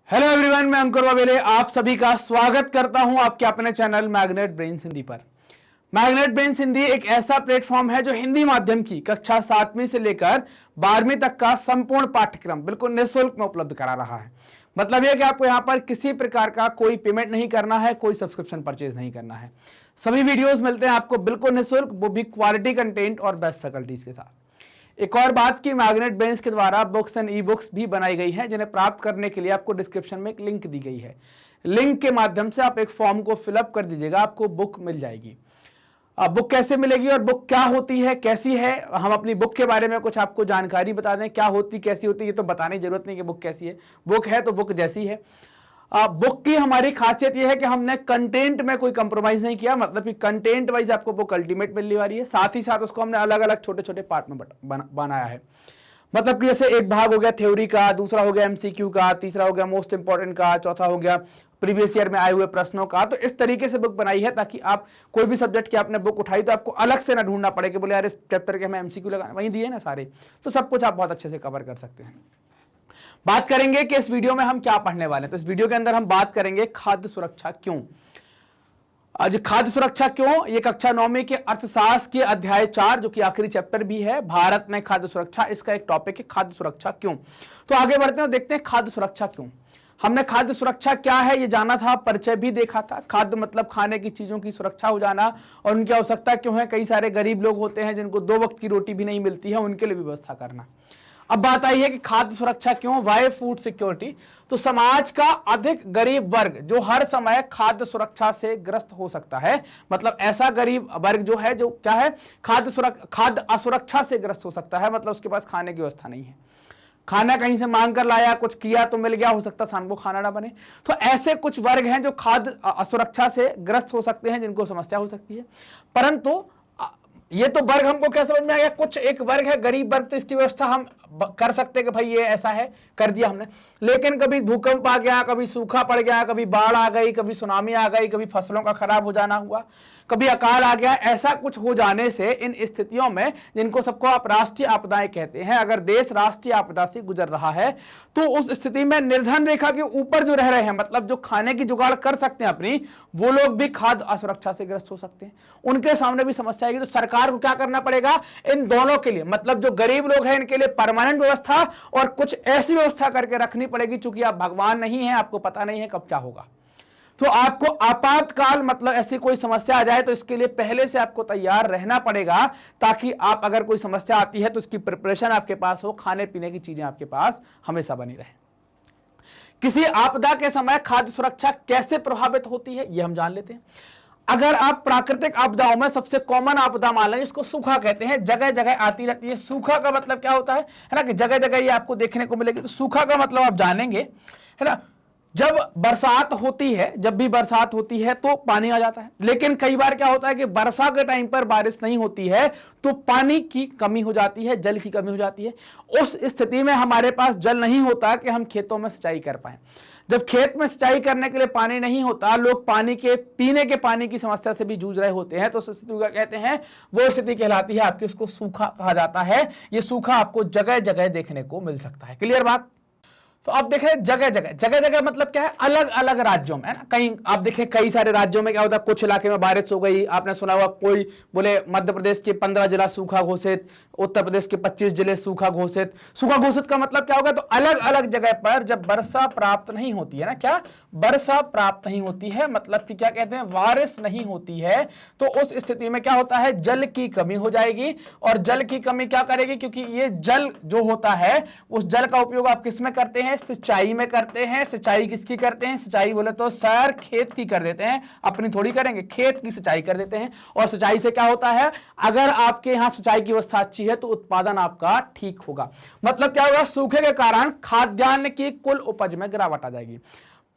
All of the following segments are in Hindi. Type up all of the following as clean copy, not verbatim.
हेलो एवरीवन, मैं अंकुर वावेले आप सभी का स्वागत करता हूं आपके अपने चैनल मैग्नेट ब्रेन्स हिंदी पर। मैग्नेट ब्रेन्स हिंदी एक ऐसा प्लेटफॉर्म है जो हिंदी माध्यम की कक्षा 7वीं से लेकर 12वीं तक का संपूर्ण पाठ्यक्रम बिल्कुल निःशुल्क में उपलब्ध करा रहा है। मतलब यह कि आपको यहां पर किसी प्रकार का कोई पेमेंट नहीं करना है, कोई सब्सक्रिप्शन परचेज नहीं करना है। सभी वीडियोज मिलते हैं आपको बिल्कुल निःशुल्क, वो भी क्वालिटी कंटेंट और बेस्ट फैकल्टीज के साथ। एक और बात की मैग्नेट ब्रेन्स के द्वारा बुक्स एंड ई बुक्स भी बनाई गई हैं, जिन्हें प्राप्त करने के लिए आपको डिस्क्रिप्शन में एक लिंक दी गई है। लिंक के माध्यम से आप एक फॉर्म को फिलअप कर दीजिएगा, आपको बुक मिल जाएगी। अब बुक कैसे मिलेगी और बुक क्या होती है, कैसी है, हम अपनी बुक के बारे में कुछ आपको जानकारी बता दें। क्या होती कैसी होती है ये तो बताने की जरूरत नहीं कि बुक कैसी है, बुक है तो बुक जैसी है। बुक की हमारी खासियत यह है कि हमने कंटेंट में कोई कंप्रोमाइज नहीं किया, मतलब कि कंटेंट वाइज आपको बुक अल्टीमेट मिलने वाली है। साथ ही साथ उसको हमने अलग अलग छोटे छोटे पार्ट में बनाया है। मतलब कि जैसे एक भाग हो गया थ्योरी का, दूसरा हो गया एमसीक्यू का, तीसरा हो गया मोस्ट इंपॉर्टेंट का, चौथा हो गया प्रीवियस ईयर में आए हुए प्रश्नों का। तो इस तरीके से बुक बनाई है ताकि आप कोई भी सब्जेक्ट की आपने बुक उठाई तो आपको अलग से ना ढूंढना पड़े कि बोले यार इस चैप्टर के हमें एमसीक्यू लगाना, वहीं दिए ना सारे, तो सब कुछ आप बहुत अच्छे से कवर कर सकते हैं। बात करेंगे कि इस वीडियो में हम क्या पढ़ने वाले हैं। तो इस वीडियो के अंदर हम बात करेंगे खाद्य सुरक्षा क्यों। आज खाद्य सुरक्षा क्यों, ये कक्षा 9वीं के अर्थशास्त्र के अध्याय 4 जो कि आखिरी चैप्टर भी है, भारत में खाद्य सुरक्षा, इसका एक टॉपिक है खाद्य सुरक्षा क्यों। तो आगे बढ़ते हैं और देखते हैं खाद्य सुरक्षा क्यों। हमने खाद्य सुरक्षा क्या है ये जाना था, परिचय भी देखा था। खाद्य मतलब खाने की चीजों की सुरक्षा हो जाना और उनकी आवश्यकता क्यों है। कई सारे गरीब लोग होते हैं जिनको 2 वक्त की रोटी भी नहीं मिलती है, उनके लिए व्यवस्था करना। अब बात आई है कि खाद्य सुरक्षा क्यों, वाई फूड सिक्योरिटी। तो समाज का अधिक गरीब वर्ग जो हर समय खाद्य सुरक्षा से ग्रस्त हो सकता है, मतलब ऐसा गरीब वर्ग जो है जो क्या है, खाद्य असुरक्षा से ग्रस्त हो सकता है, मतलब उसके पास खाने की व्यवस्था नहीं है, खाना कहीं से मांग कर लाया, कुछ किया तो मिल गया, हो सकता शाम को खाना ना बने। तो ऐसे कुछ वर्ग हैं जो खाद्य असुरक्षा से ग्रस्त हो सकते हैं, जिनको समस्या हो सकती है। परंतु ये तो वर्ग हमको क्या समझ में आ गया, कुछ एक वर्ग है गरीब वर्ग, तो इसकी व्यवस्था हम कर सकते हैं कि भाई ये ऐसा है, कर दिया हमने। लेकिन कभी भूकंप आ गया, कभी सूखा पड़ गया, कभी बाढ़ आ गई, कभी सुनामी आ गई, कभी फसलों का खराब हो जाना हुआ, कभी अकाल आ गया, ऐसा कुछ हो जाने से इन स्थितियों में, जिनको सबको आप राष्ट्रीय आपदाएं कहते हैं, अगर देश राष्ट्रीय आपदा से गुजर रहा है तो उस स्थिति में निर्धन रेखा के ऊपर जो रह रहे हैं, मतलब जो खाने की जुगाड़ कर सकते हैं अपनी, वो लोग भी खाद्य असुरक्षा से ग्रस्त हो सकते हैं, उनके सामने भी समस्या आएगी। तो सरकार को क्या करना पड़ेगा इन दोनों के लिए, मतलब जो गरीब लोग हैं इनके लिए परमानेंट व्यवस्था और कुछ ऐसी व्यवस्था करके रखनी पड़ेगी, चूंकि आप भगवान नहीं है, आपको पता नहीं है कब क्या होगा। तो आपको आपातकाल, मतलब ऐसी कोई समस्या आ जाए तो इसके लिए पहले से आपको तैयार रहना पड़ेगा, ताकि आप अगर कोई समस्या आती है तो इसकी प्रिपरेशन आपके पास हो, खाने पीने की चीजें आपके पास हमेशा बनी रहे। किसी आपदा के समय खाद्य सुरक्षा कैसे प्रभावित होती है ये हम जान लेते हैं। अगर आप प्राकृतिक आपदाओं में सबसे कॉमन आपदा मान लें, इसको सूखा कहते हैं, जगह जगह आती रहती है। सूखा का मतलब क्या होता है ना, कि जगह जगह ये आपको देखने को मिलेगी। तो सूखा का मतलब आप जानेंगे, है ना, जब बरसात होती है, जब भी बरसात होती है तो पानी आ जाता है। लेकिन कई बार क्या होता है कि वर्षा के टाइम पर बारिश नहीं होती है तो पानी की कमी हो जाती है, जल की कमी हो जाती है। उस स्थिति में हमारे पास जल नहीं होता कि हम खेतों में सिंचाई कर पाए। जब खेत में सिंचाई करने के लिए पानी नहीं होता, लोग पानी के पीने के पानी की समस्या से भी जूझ रहे होते हैं, तो उस स्थिति को कहते हैं, वो स्थिति कहलाती है आपकी, उसको सूखा कहा जाता है। ये सूखा आपको जगह जगह देखने को मिल सकता है। क्लियर बात। तो आप देखें जगह जगह मतलब क्या है, अलग अलग राज्यों में, है ना। कहीं आप देखें कई सारे राज्यों में क्या होता है, कुछ इलाके में बारिश हो गई, आपने सुना हुआ कोई बोले मध्य प्रदेश के 15 जिला सूखा घोषित, उत्तर प्रदेश के 25 जिले सूखा घोषित। सूखा घोषित का मतलब क्या होगा, तो अलग अलग जगह पर जब वर्षा प्राप्त नहीं होती है ना, क्या वर्षा प्राप्त नहीं होती है, मतलब कि क्या कहते हैं, बारिश नहीं होती है, तो उस स्थिति में क्या होता है, जल की कमी हो जाएगी। और जल की कमी क्या करेगी, क्योंकि ये जल जो होता है उस जल का उपयोग आप किस में करते हैं, सिंचाई में करते हैं। सिंचाई किसकी करते हैं, सिंचाई बोले तो सर खेत की कर देते हैं, अपनी थोड़ी करेंगे, खेत की सिंचाई कर देते हैं। और सिंचाई से क्या होता है, अगर आपके यहां सिंचाई की व्यवस्था अच्छी है तो उत्पादन आपका ठीक होगा। मतलब क्या होगा, सूखे के कारण खाद्यान्न की कुल उपज में गिरावट आ जाएगी।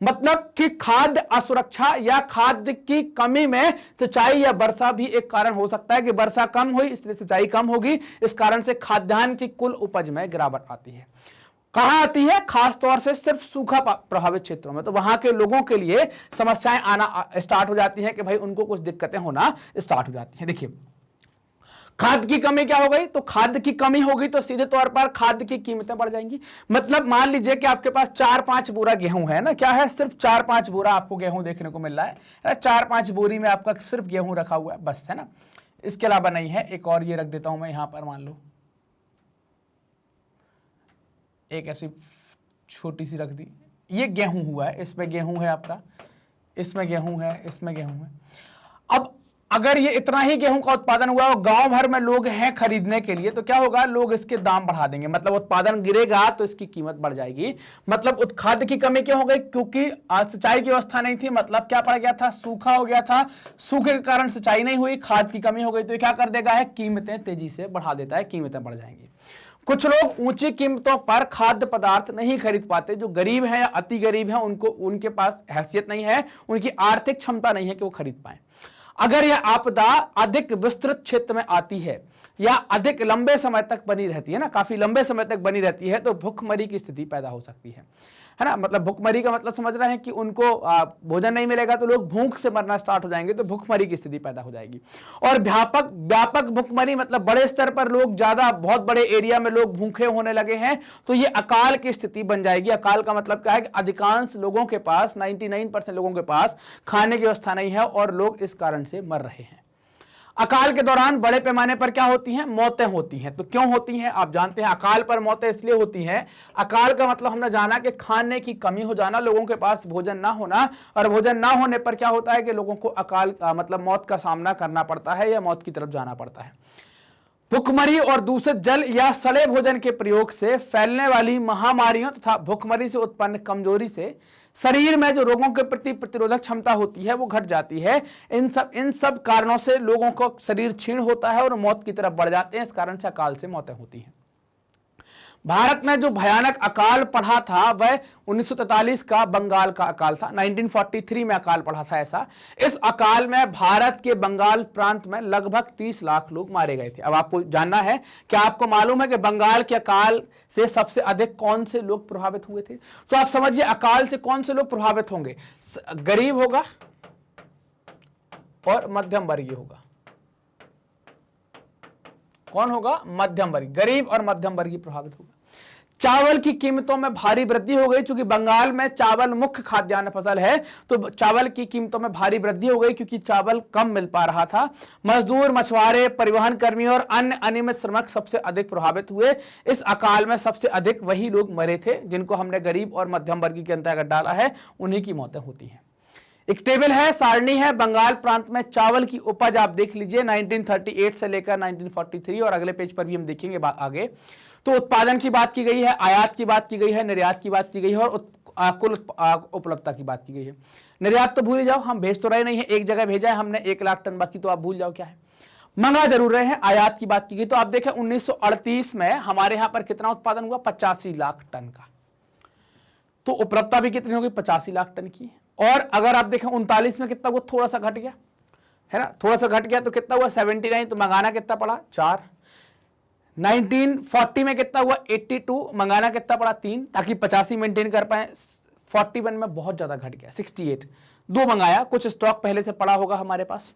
मतलब कि खाद्य असुरक्षा या खाद्य की कमी में सिंचाई या वर्षा भी एक कारण हो सकता है, कि वर्षा कम हुई इसलिए सिंचाई कम होगी, इस कारण से खाद्यान्न की कुल उपज में गिरावट आती है। कहां आती है, खास तौर से सिर्फ सूखा प्रभावित क्षेत्रों में। तो वहां के लोगों के लिए समस्याएं आना स्टार्ट हो जाती हैं, कि भाई उनको कुछ दिक्कतें होना स्टार्ट हो जाती हैं। देखिए खाद्य की कमी क्या हो गई? तो खाद्य की कमी होगी तो सीधे तौर पर खाद्य की कीमतें बढ़ जाएंगी। मतलब मान लीजिए कि आपके पास 4-5 बोरा गेहूं है ना, क्या है, सिर्फ 4-5 बोरा आपको गेहूं देखने को मिल रहा है, 4-5 बोरी में आपका सिर्फ गेहूं रखा हुआ है बस, है ना, इसके अलावा नहीं है। एक और ये रख देता हूं मैं यहां पर, मान लो एक ऐसी छोटी सी रख दी, ये गेहूं हुआ है, इसमें गेहूं है आपका, इसमें गेहूं है, इसमें गेहूं है। अब अगर ये इतना ही गेहूं का उत्पादन हुआ और गांव भर में लोग हैं खरीदने के लिए, तो क्या होगा, लोग इसके दाम बढ़ा देंगे, मतलब उत्पादन गिरेगा तो इसकी कीमत बढ़ जाएगी। मतलब खाद्य की कमी क्यों हो गई? क्योंकि सिंचाई की व्यवस्था नहीं थी, मतलब क्या पड़ गया था, सूखा हो गया था, सूखे के कारण सिंचाई नहीं हुई, खाद्य की कमी हो गई, तो क्या कर देगा है, कीमतें तेजी से बढ़ा देता है, कीमतें बढ़ जाएंगी। कुछ लोग ऊंची कीमतों पर खाद्य पदार्थ नहीं खरीद पाते, जो गरीब हैं या अति गरीब हैं, उनको उनके पास हैसियत नहीं है, उनकी आर्थिक क्षमता नहीं है कि वो खरीद पाए। अगर यह आपदा अधिक विस्तृत क्षेत्र में आती है या अधिक लंबे समय तक बनी रहती है ना, काफी लंबे समय तक बनी रहती है, तो भुखमरी की स्थिति पैदा हो सकती है ना। मतलब भुखमरी का मतलब समझ रहे हैं कि उनको भोजन नहीं मिलेगा तो लोग भूख से मरना स्टार्ट हो जाएंगे, तो भुखमरी की स्थिति पैदा हो जाएगी। और व्यापक भुखमरी मतलब बड़े स्तर पर लोग, ज्यादा बहुत बड़े एरिया में लोग भूखे होने लगे हैं, तो ये अकाल की स्थिति बन जाएगी। अकाल का मतलब क्या है कि अधिकांश लोगों के पास, 99% लोगों के पास खाने की व्यवस्था नहीं है और लोग इस कारण से मर रहे हैं। अकाल के दौरान बड़े पैमाने पर क्या होती हैं, मौतें होती हैं। तो क्यों होती हैं आप जानते हैं, अकाल पर मौतें इसलिए होती हैं, अकाल का मतलब हमने जाना कि खाने की कमी हो जाना, लोगों के पास भोजन ना होना, और भोजन ना होने पर क्या होता है कि लोगों को अकाल मतलब मौत का सामना करना पड़ता है या मौत की तरफ जाना पड़ता है। भुखमरी और दूषित जल या सड़े भोजन के प्रयोग से फैलने वाली महामारियों तथा भुखमरी से उत्पन्न कमजोरी से शरीर में जो रोगों के प्रति प्रतिरोधक क्षमता होती है वो घट जाती है। इन सब कारणों से लोगों को शरीर क्षीण होता है और मौत की तरफ बढ़ जाते हैं। इस कारण से अकाल से मौतें होती हैं। भारत में जो भयानक अकाल पड़ा था वह 1943 का बंगाल का अकाल था। 1943 में अकाल पड़ा था ऐसा। इस अकाल में भारत के बंगाल प्रांत में लगभग 30 लाख लोग मारे गए थे। अब आपको जानना है, क्या आपको मालूम है कि बंगाल के अकाल से सबसे अधिक कौन से लोग प्रभावित हुए थे? तो आप समझिए, अकाल से कौन से लोग प्रभावित होंगे? गरीब होगा और मध्यम वर्गीय होगा। कौन होगा? मध्यम वर्ग, गरीब और मध्यम वर्गीय प्रभावित होगा। चावल की कीमतों में भारी वृद्धि हो गई, क्योंकि बंगाल में चावल मुख्य खाद्यान्न फसल है, तो चावल की कीमतों में भारी वृद्धि हो गई क्योंकि चावल कम मिल पा रहा था। मजदूर, मछुआरे, परिवहन कर्मी और अन्य अनियमित श्रमिक सबसे अधिक प्रभावित हुए। इस अकाल में सबसे अधिक वही लोग मरे थे जिनको हमने गरीब और मध्यम वर्गीय के अंतर्गत डाला है, उन्हीं की मौतें होती हैं। एक टेबल है, सारणी है, बंगाल प्रांत में चावल की उपज आप देख लीजिए 1938 से लेकर 1943, और अगले पेज पर भी हम देखेंगे आगे। तो उत्पादन की बात की गई है, आयात की बात की गई है, निर्यात की बात की गई है, और कुल उपलब्धता की बात की गई है। निर्यात तो भूल ही जाओ, हम भेज तो रहे नहीं है, एक जगह भेजा है हमने 1 लाख टन, बाकी तो आप भूल जाओ क्या है। मंगा जरूर रहे हैं। आयात की बात की गई तो आप देखें 1938 में हमारे यहां पर कितना उत्पादन हुआ? 85 लाख टन का। तो उपलब्धता भी कितनी होगी? 85 लाख टन की। और अगर आप देखें 39 में कितना हुआ? थोड़ा सा घट गया है ना, थोड़ा सा घट गया, तो कितना हुआ? 79। तो मंगाना कितना पड़ा? 4। 1940 में कितना हुआ? 82। मंगाना कितना पड़ा? 3, ताकि 85 मेंटेन कर पाए। 41 में बहुत ज्यादा घट गया, 68। 2 मंगाया, कुछ स्टॉक पहले से पड़ा होगा हमारे पास।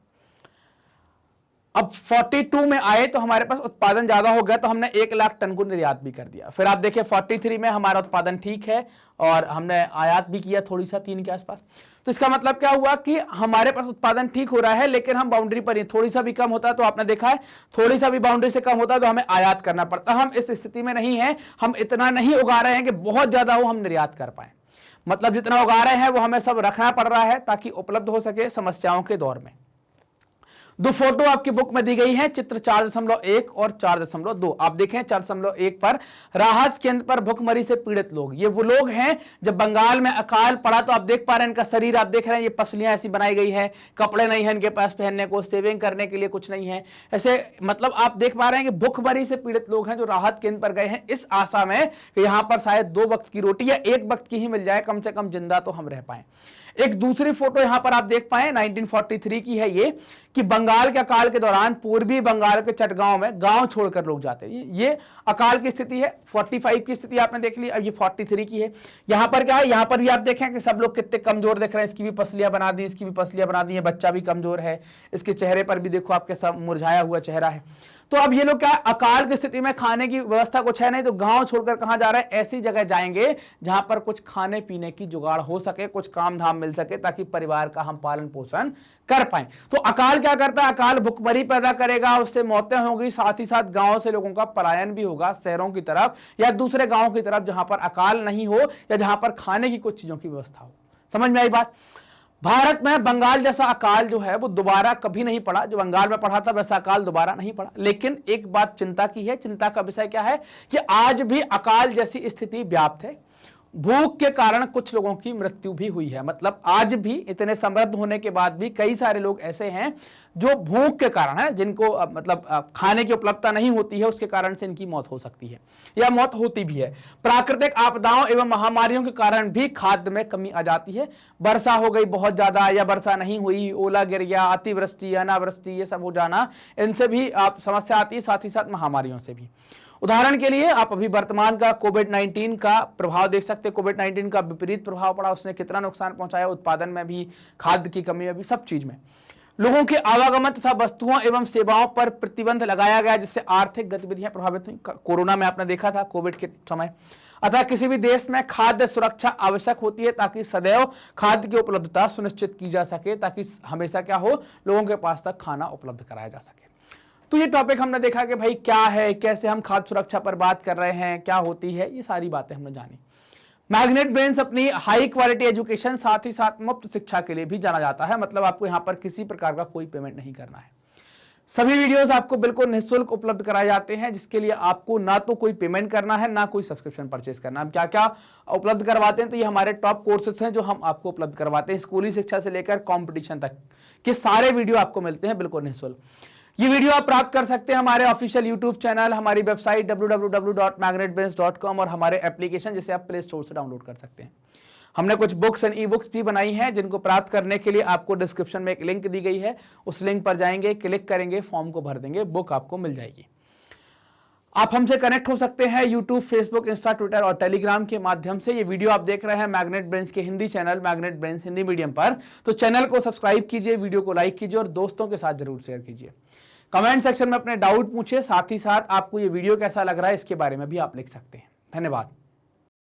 अब 42 में आए तो हमारे पास उत्पादन ज्यादा हो गया, तो हमने 1 लाख टन को निर्यात भी कर दिया। फिर आप देखिए 43 में हमारा उत्पादन ठीक है और हमने आयात भी किया थोड़ी सा 3 के आसपास। तो इसका मतलब क्या हुआ कि हमारे पास उत्पादन ठीक हो रहा है, लेकिन हम बाउंड्री पर ही, थोड़ी सा भी कम होता है तो आपने देखा है, थोड़ी सा भी बाउंड्री से कम होता है तो हमें आयात करना पड़ता है। हम इस स्थिति में नहीं है, हम इतना नहीं उगा रहे हैं कि बहुत ज्यादा हो हम निर्यात कर पाए। मतलब जितना उगा रहे हैं वो हमें सब रखना पड़ रहा है ताकि उपलब्ध हो सके समस्याओं के दौर में। 2 फोटो आपकी बुक में दी गई है, चित्र 4.1 और 4.2। आप देखें 4.1 पर राहत केंद्र पर भुखमरी से पीड़ित लोग। ये वो लोग हैं जब बंगाल में अकाल पड़ा, तो आप देख पा रहे हैं इनका शरीर, आप देख रहे हैं ये पसलियां ऐसी बनाई गई है, कपड़े नहीं है इनके पास पहनने को, सेविंग करने के लिए कुछ नहीं है ऐसे। मतलब आप देख पा रहे हैं कि भुखमरी से पीड़ित लोग हैं जो राहत केंद्र पर गए हैं इस आशा में कि यहां पर शायद 2 वक्त की रोटी या 1 वक्त की ही मिल जाए, कम से कम जिंदा तो हम रह पाए। एक दूसरी फोटो यहां पर आप देख पाए 1943 की है ये, कि बंगाल के अकाल के दौरान पूर्वी बंगाल के चटगांव में गांव छोड़कर लोग जाते हैं। ये अकाल की स्थिति है। 45 की स्थिति आपने देख ली, अब ये 43 की है। यहां पर क्या है, यहां पर भी आप देखें कि सब लोग कितने कमजोर दिख रहे हैं। इसकी भी पसलियां बना दी, इसकी भी पसलियां बना दी है, बच्चा भी कमजोर है, इसके चेहरे पर भी देखो आपके सब मुरझाया हुआ चेहरा है। तो अब ये लोग क्या, अकाल की स्थिति में खाने की व्यवस्था कुछ है नहीं, तो गांव छोड़कर कहां जा रहे हैं, ऐसी जगह जाएंगे जहां पर कुछ खाने पीने की जुगाड़ हो सके, कुछ काम धाम मिल सके, ताकि परिवार का हम पालन पोषण कर पाए। तो अकाल क्या करता है, अकाल भुखमरी पैदा करेगा, उससे मौतें होंगी, साथ ही साथ गांव से लोगों का पलायन भी होगा शहरों की तरफ या दूसरे गांवों की तरफ जहां पर अकाल नहीं हो या जहां पर खाने की कुछ चीजों की व्यवस्था हो। समझ में आई बात। भारत में बंगाल जैसा अकाल जो है वो दोबारा कभी नहीं पड़ा, जो बंगाल में पड़ा था वैसा अकाल दोबारा नहीं पड़ा। लेकिन एक बात चिंता की है, चिंता का विषय क्या है कि आज भी अकाल जैसी स्थिति व्याप्त है। भूख के कारण कुछ लोगों की मृत्यु भी हुई है। मतलब आज भी इतने समृद्ध होने के बाद भी कई सारे लोग ऐसे हैं जो भूख के कारण है, जिनको मतलब खाने की उपलब्धता नहीं होती है, उसके कारण से इनकी मौत हो सकती है या मौत होती भी है। प्राकृतिक आपदाओं एवं महामारियों के कारण भी खाद्य में कमी आ जाती है। वर्षा हो गई बहुत ज्यादा या वर्षा नहीं हुई, ओला गिर गया, अतिवृष्टि अनावृष्टि ये सब हो जाना, इनसे भी आप समस्या आती है, साथ ही साथ महामारियों से भी। उदाहरण के लिए आप अभी वर्तमान का कोविड-19 का प्रभाव देख सकते हैं। कोविड-19 का विपरीत प्रभाव पड़ा, उसने कितना नुकसान पहुंचाया, उत्पादन में भी, खाद्य की कमी में भी, सब चीज में। लोगों के आवागमन तथा वस्तुओं एवं सेवाओं पर प्रतिबंध लगाया गया, जिससे आर्थिक गतिविधियां प्रभावित हुई। कोरोना में आपने देखा था, कोविड के समय। अतः किसी भी देश में खाद्य सुरक्षा आवश्यक होती है, ताकि सदैव खाद्य की उपलब्धता सुनिश्चित की जा सके, ताकि हमेशा क्या हो, लोगों के पास तक खाना उपलब्ध कराया जा सके। तो ये टॉपिक हमने देखा कि भाई क्या है, कैसे हम खाद्य सुरक्षा पर बात कर रहे हैं, क्या होती है, ये सारी बातें हमने जानी। मैग्नेट ब्रेन्स अपनी हाई क्वालिटी एजुकेशन, साथ ही साथ मुफ्त शिक्षा के लिए भी जाना जाता है। मतलब आपको यहाँ पर किसी प्रकार का कोई पेमेंट नहीं करना है। सभी वीडियोस आपको बिल्कुल निःशुल्क उपलब्ध कराए जाते हैं, जिसके लिए आपको ना तो कोई पेमेंट करना है, ना कोई सब्सक्रिप्शन परचेज करना। हम क्या क्या उपलब्ध करवाते हैं, तो ये हमारे टॉप कोर्सेज हैं जो हम आपको उपलब्ध करवाते हैं। स्कूली शिक्षा से लेकर कॉम्पिटिशन तक के सारे वीडियो आपको मिलते हैं बिल्कुल निःशुल्क। ये वीडियो आप प्राप्त कर सकते हैं हमारे ऑफिशियल यूट्यूब चैनल, हमारी वेबसाइट www.magnetbrains.com और हमारे एप्लीकेशन, जिसे आप प्ले स्टोर से डाउनलोड कर सकते हैं। हमने कुछ बुक्स एंड ई बुक्स भी बनाई हैं, जिनको प्राप्त करने के लिए आपको डिस्क्रिप्शन में एक लिंक दी गई है, उस लिंक पर जाएंगे, क्लिक करेंगे, फॉर्म को भर देंगे, बुक आपको मिल जाएगी। आप हमसे कनेक्ट हो सकते हैं यूट्यूब, फेसबुक, इंस्टा, ट्विटर और टेलीग्राम के माध्यम से। ये वीडियो आप देख रहे हैं मैग्नेट ब्रेन्स के Hindi channel magnet brains Hindi medium पर, तो चैनल को सब्सक्राइब कीजिए, वीडियो को लाइक कीजिए और दोस्तों के साथ जरूर शेयर कीजिए। कमेंट सेक्शन में अपने डाउट पूछिए, साथ ही साथ आपको ये वीडियो कैसा लग रहा है इसके बारे में भी आप लिख सकते हैं। धन्यवाद।